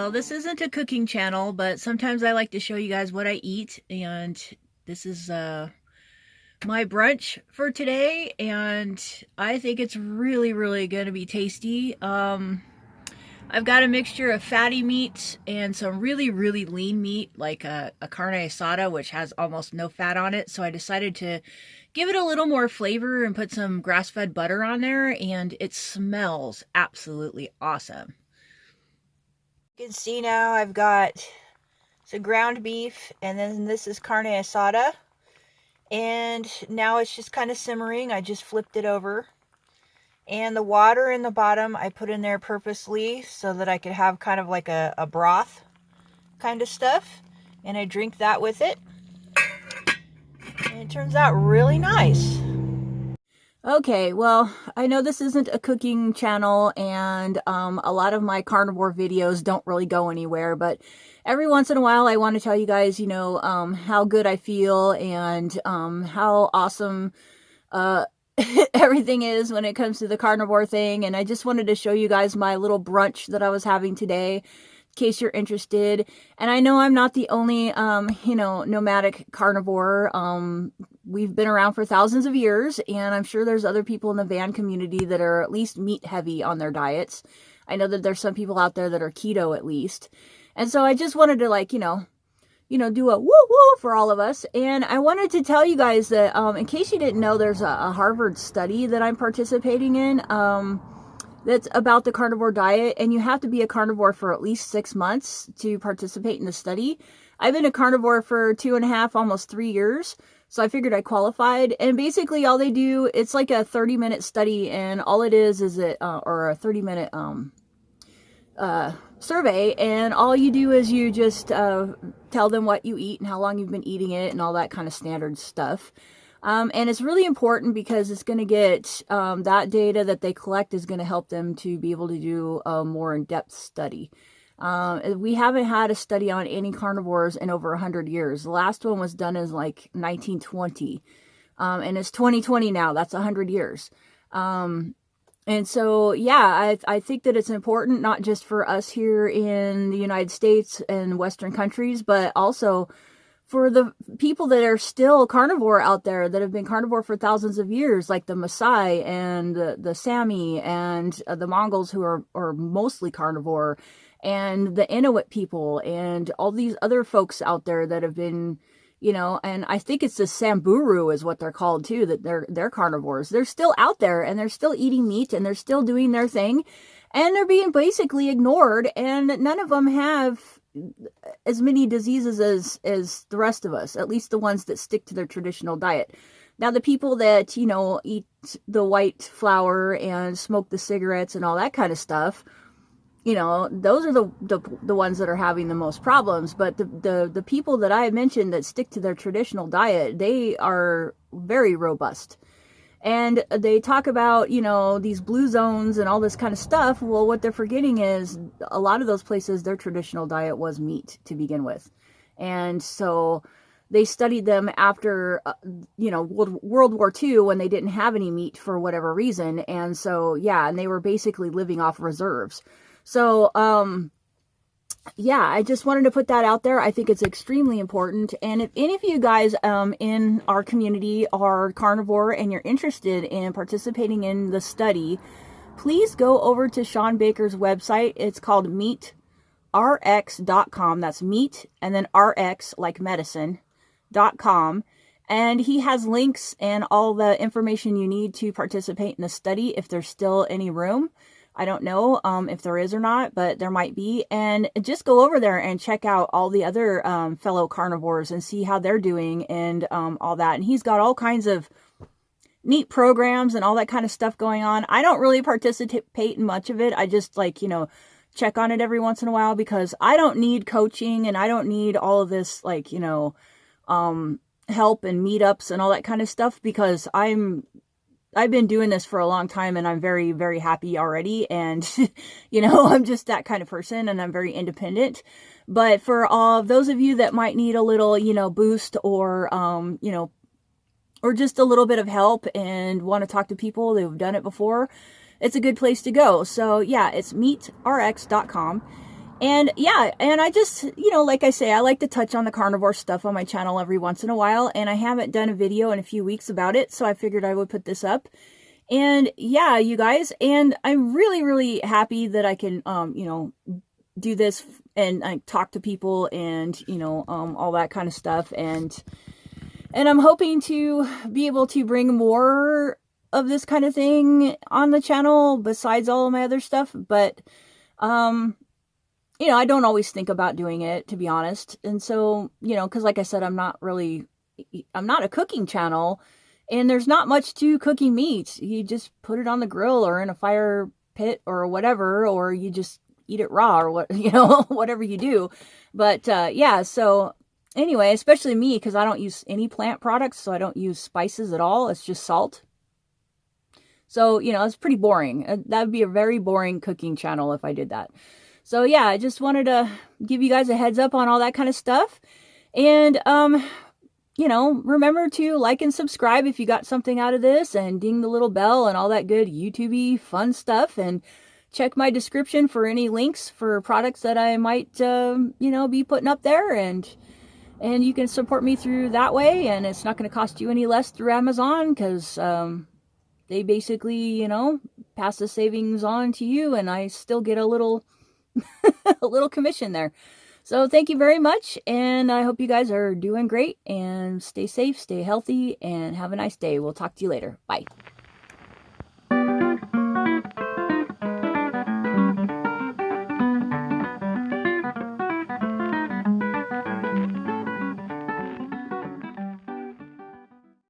Well, this isn't a cooking channel, but sometimes I like to show you guys what I eat, and this is my brunch for today, and I think it's really going to be tasty. I've got a mixture of fatty meats and some really lean meat, like a carne asada, which has almost no fat on it, so I decided to give it a little more flavor and put some grass-fed butter on there, and it smells absolutely awesome. You can see now I've got some ground beef, and then this is carne asada, and now it's just kind of simmering. I just flipped it over, and the water in the bottom I put in there purposely so that I could have kind of like a broth kind of stuff, and I drink that with it, and it turns out really nice. Okay, well, I know this isn't a cooking channel, and a lot of my carnivore videos don't really go anywhere, but every once in a while I want to tell you guys, how good I feel and how awesome everything is when it comes to the carnivore thing. And I just wanted to show you guys my little brunch that I was having today, in case you're interested. And I know I'm not the only, nomadic carnivore. We've been around for thousands of years, and I'm sure there's other people in the van community that are at least meat heavy on their diets. I know that there's some people out there that are keto at least. And so I just wanted to do a woo woo for all of us. And I wanted to tell you guys that, in case you didn't know, there's a Harvard study that I'm participating in, that's about the carnivore diet, and you have to be a carnivore for at least 6 months to participate in the study. I've been a carnivore for 2.5, almost 3 years, so I figured I qualified. And basically all they do, it's like a 30-minute study, and all it is or a 30-minute survey, and all you do is you just tell them what you eat and how long you've been eating it and all that kind of standard stuff. And it's really important because it's going to get that data that they collect is going to help them to be able to do a more in-depth study. We haven't had a study on any carnivores in over 100 years. The last one was done in like 1920, and it's 2020 now. That's 100 years. And so, yeah, I think that it's important not just for us here in the United States and Western countries, but also for the people that are still carnivore out there, that have been carnivore for thousands of years, like the Maasai and the Sami and the Mongols, who are mostly carnivore, and the Inuit people and all these other folks out there that have been, and I think it's the Samburu is what they're called too, that they're carnivores. They're still out there, and they're still eating meat, and they're still doing their thing, and they're being basically ignored, and none of them have as many diseases as the rest of us, at least the ones that stick to their traditional diet. Now, the people that, eat the white flour and smoke the cigarettes and all that kind of stuff, those are the ones that are having the most problems. But the people that I mentioned that stick to their traditional diet, they are very robust. And they talk about, these blue zones and all this kind of stuff. Well, what they're forgetting is a lot of those places, their traditional diet was meat to begin with. And so they studied them after, World War II, when they didn't have any meat for whatever reason. And so, yeah, and they were basically living off reserves. So, yeah, I just wanted to put that out there. I think it's extremely important. And if any of you guys in our community are carnivore and you're interested in participating in the study, please go over to Sean Baker's website. It's called meatrx.com. That's meat and then RX like medicine.com. And he has links and all the information you need to participate in the study if there's still any room. I don't know if there is or not, but there might be. And just go over there and check out all the other fellow carnivores and see how they're doing and all that. And he's got all kinds of neat programs and all that kind of stuff going on. I don't really participate in much of it. I just check on it every once in a while, because I don't need coaching and I don't need all of this help and meetups and all that kind of stuff, because I've been doing this for a long time, and I'm very, very happy already. And, I'm just that kind of person, and I'm very independent. But for all of those of you that might need a little, boost or just a little bit of help and want to talk to people who've done it before, it's a good place to go. So yeah, it's meatrx.com. And yeah, and I just, you know, like I say, I like to touch on the carnivore stuff on my channel every once in a while, and I haven't done a video in a few weeks about it, so I figured I would put this up. And yeah, you guys, and I'm really, really happy that I can, you know, do this and I talk to people and, you know, all that kind of stuff. And I'm hoping to be able to bring more of this kind of thing on the channel besides all of my other stuff. But, you know, I don't always think about doing it, to be honest. And so, you know, because like I said, I'm not a cooking channel, and there's not much to cooking meat. You just put it on the grill or in a fire pit or whatever, or you just eat it raw or what, you know, whatever you do. But yeah, so anyway, especially me, because I don't use any plant products, so I don't use spices at all. It's just salt. So, you know, it's pretty boring. That would be a very boring cooking channel if I did that. So yeah, I just wanted to give you guys a heads up on all that kind of stuff. And, you know, remember to like and subscribe if you got something out of this, and ding the little bell and all that good YouTube-y fun stuff. And check my description for any links for products that I might, you know, be putting up there. And you can support me through that way. And it's not going to cost you any less through Amazon, because they basically, you know, pass the savings on to you, and I still get a little a little commission there. So thank you very much, and I hope you guys are doing great, and stay safe, stay healthy, and have a nice day. We'll talk to you later. Bye.